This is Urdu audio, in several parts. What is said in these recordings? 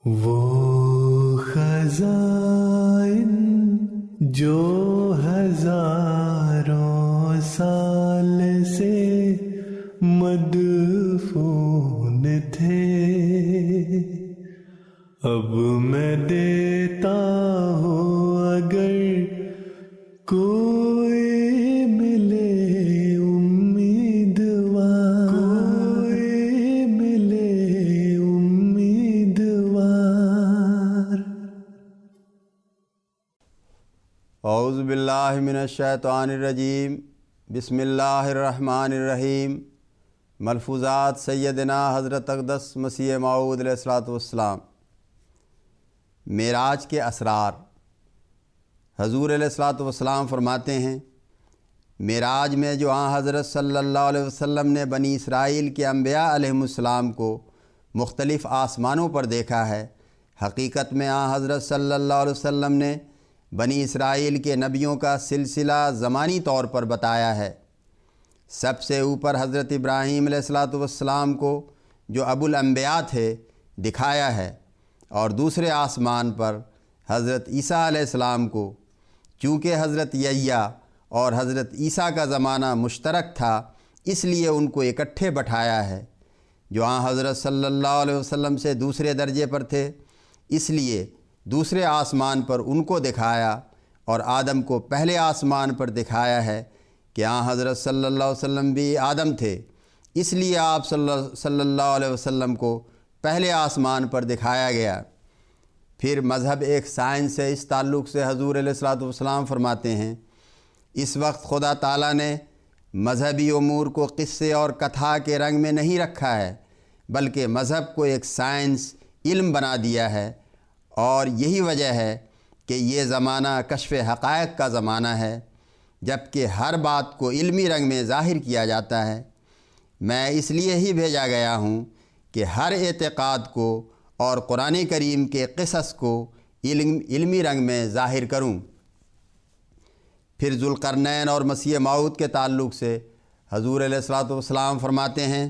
وہ خزائن جو ہزاروں سال سے مدفون تھے، اب میں دیتا ہوں اگر کوئی ملے امیدوار، کوئی ملے امیدوار۔ اعوذ باللہ من الشیطان الرجیم، بسم اللہ الرحمن الرحیم۔ ملفوظات سیدنا حضرت اقدس مسیح موعود علیہ الصلوۃ والسلام۔ معراج کے اسرار۔ حضور علیہ الصلوۃ والسلام فرماتے ہیں، معراج میں جو حضرت صلی اللہ علیہ وسلم نے بنی اسرائیل کے انبیاء علیہم السلام کو مختلف آسمانوں پر دیکھا ہے، حقیقت میں حضرت صلی اللہ علیہ وسلم نے بنی اسرائیل کے نبیوں کا سلسلہ زمانی طور پر بتایا ہے۔ سب سے اوپر حضرت ابراہیم علیہ الصلوۃ والسلام کو جو ابو الانبیاء تھے دکھایا ہے، اور دوسرے آسمان پر حضرت عیسیٰ علیہ السلام کو، چونکہ حضرت یحییٰ اور حضرت عیسیٰ کا زمانہ مشترک تھا اس لیے ان کو اکٹھے بٹھایا ہے۔ جو حضرت صلی اللہ علیہ وسلم سے دوسرے درجے پر تھے اس لیے دوسرے آسمان پر ان کو دکھایا، اور آدم کو پہلے آسمان پر دکھایا ہے کہ حضرت صلی اللہ علیہ وسلم بھی آدم تھے، اس لیے آپ صلی اللہ علیہ وسلم کو پہلے آسمان پر دکھایا گیا۔ پھر مذہب ایک سائنس ہے، اس تعلق سے حضور علیہ الصلوۃ والسلام فرماتے ہیں، اس وقت خدا تعالیٰ نے مذہبی امور کو قصے اور کتھا کے رنگ میں نہیں رکھا ہے، بلکہ مذہب کو ایک سائنس علم بنا دیا ہے، اور یہی وجہ ہے کہ یہ زمانہ کشف حقائق کا زمانہ ہے، جبکہ ہر بات کو علمی رنگ میں ظاہر کیا جاتا ہے۔ میں اس لیے ہی بھیجا گیا ہوں کہ ہر اعتقاد کو اور قرآن کریم کے قصص کو علمی رنگ میں ظاہر کروں۔ پھر ذوالقرنین اور مسیح موعود کے تعلق سے حضور علیہ الصلوۃ والسلام فرماتے ہیں،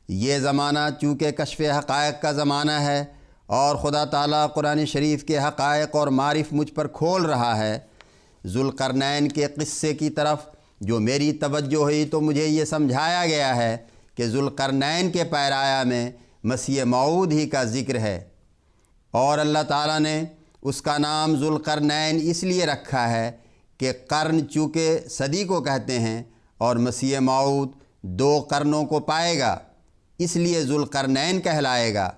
یہ زمانہ چونکہ کشف حقائق کا زمانہ ہے اور خدا تعالیٰ قرآن شریف کے حقائق اور معارف مجھ پر کھول رہا ہے، ذوالقرنین کے قصے کی طرف جو میری توجہ ہوئی تو مجھے یہ سمجھایا گیا ہے کہ ذوالقرنین کے پیرایا میں مسیح موعود ہی کا ذکر ہے، اور اللہ تعالیٰ نے اس کا نام ذوالقرنین اس لیے رکھا ہے کہ قرن چونکہ صدی کو کہتے ہیں اور مسیح موعود 2 قرنوں کو پائے گا، اس لیے ذوالقرنین کہلائے گا۔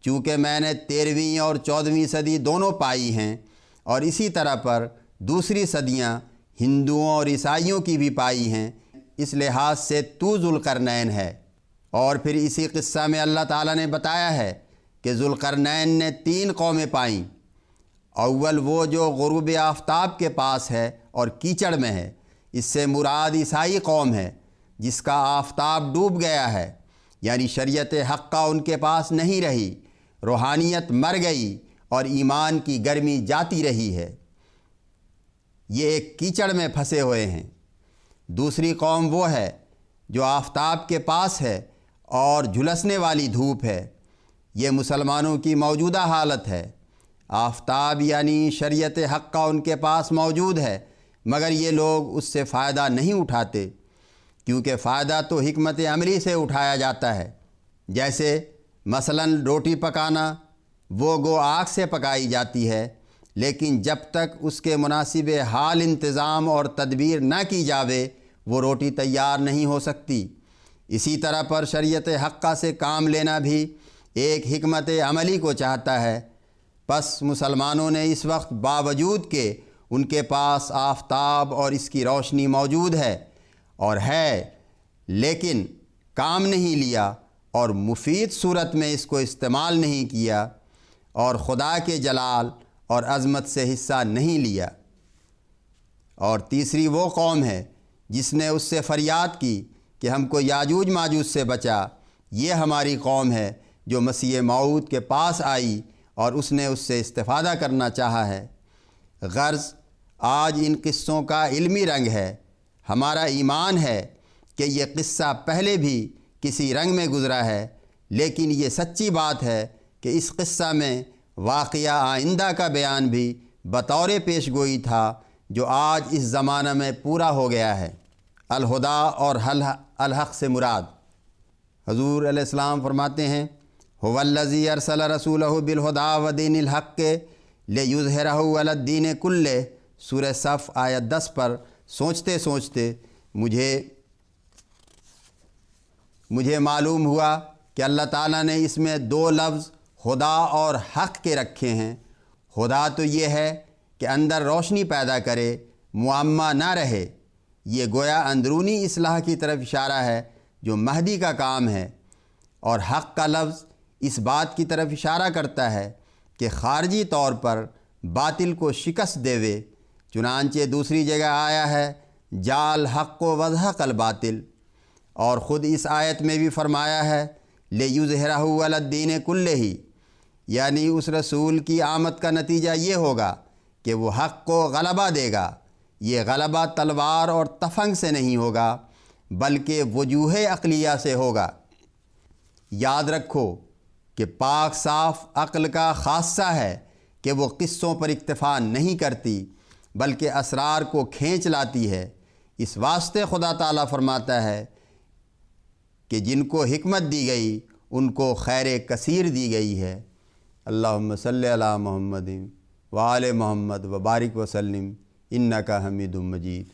چونکہ میں نے 13ویں اور 14ویں صدی دونوں پائی ہیں، اور اسی طرح پر دوسری صدیاں ہندوؤں اور عیسائیوں کی بھی پائی ہیں، اس لحاظ سے تو ذوالقرنین ہے۔ اور پھر اسی قصہ میں اللہ تعالیٰ نے بتایا ہے کہ ذوالقرنین نے 3 قومیں پائیں۔ اول وہ جو غروب آفتاب کے پاس ہے اور کیچڑ میں ہے، اس سے مراد عیسائی قوم ہے جس کا آفتاب ڈوب گیا ہے، یعنی شریعت حقہ ان کے پاس نہیں رہی، روحانیت مر گئی اور ایمان کی گرمی جاتی رہی ہے، یہ ایک کیچڑ میں پھنسے ہوئے ہیں۔ دوسری قوم وہ ہے جو آفتاب کے پاس ہے اور جھلسنے والی دھوپ ہے، یہ مسلمانوں کی موجودہ حالت ہے۔ آفتاب یعنی شریعت حقہ ان کے پاس موجود ہے، مگر یہ لوگ اس سے فائدہ نہیں اٹھاتے، کیونکہ فائدہ تو حکمت عملی سے اٹھایا جاتا ہے۔ جیسے مثلاً روٹی پکانا، وہ گو آگ سے پکائی جاتی ہے، لیکن جب تک اس کے مناسب حال انتظام اور تدبیر نہ کی جاوے وہ روٹی تیار نہیں ہو سکتی۔ اسی طرح پر شریعت حقہ سے کام لینا بھی ایک حکمت عملی کو چاہتا ہے۔ پس مسلمانوں نے اس وقت باوجود کہ ان کے پاس آفتاب اور اس کی روشنی موجود ہے اور ہے، لیکن کام نہیں لیا اور مفید صورت میں اس کو استعمال نہیں کیا، اور خدا کے جلال اور عظمت سے حصہ نہیں لیا۔ اور تیسری وہ قوم ہے جس نے اس سے فریاد کی کہ ہم کو یاجوج ماجوج سے بچا، یہ ہماری قوم ہے جو مسیح موعود کے پاس آئی اور اس نے اس سے استفادہ کرنا چاہا ہے۔ غرض آج ان قصوں کا علمی رنگ ہے۔ ہمارا ایمان ہے کہ یہ قصہ پہلے بھی کسی رنگ میں گزرا ہے، لیکن یہ سچی بات ہے کہ اس قصہ میں واقعہ آئندہ کا بیان بھی بطور پیش گوئی تھا جو آج اس زمانہ میں پورا ہو گیا ہے۔ الہدا اور الحق سے مراد، حضور علیہ السلام فرماتے ہیں هو الذی ارسل رسولہ بالہدا ودین الحق لیظہرہ علی الدین کلہ۔ سورہ صف آیت 10 پر سوچتے سوچتے مجھے معلوم ہوا کہ اللہ تعالیٰ نے اس میں 2 لفظ خدا اور حق کے رکھے ہیں۔ خدا تو یہ ہے کہ اندر روشنی پیدا کرے، معمہ نہ رہے، یہ گویا اندرونی اصلاح کی طرف اشارہ ہے جو مہدی کا کام ہے، اور حق کا لفظ اس بات کی طرف اشارہ کرتا ہے کہ خارجی طور پر باطل کو شکست دیوے۔ چنانچہ دوسری جگہ آیا ہے جال حق و وضحق الباطل، اور خود اس آیت میں بھی فرمایا ہے لیظہرہ علی الدین کلہ، یعنی اس رسول کی آمد کا نتیجہ یہ ہوگا کہ وہ حق کو غلبہ دے گا۔ یہ غلبہ تلوار اور تفنگ سے نہیں ہوگا بلکہ وجوہ عقلیہ سے ہوگا۔ یاد رکھو کہ پاک صاف عقل کا خاصہ ہے کہ وہ قصوں پر اکتفا نہیں کرتی بلکہ اسرار کو کھینچ لاتی ہے۔ اس واسطے خدا تعالیٰ فرماتا ہے کہ جن کو حکمت دی گئی ان کو خیر کثیر دی گئی ہے۔ اللہم صلی علی محمد وآل محمد وبارک وسلم انکا حمید مجید۔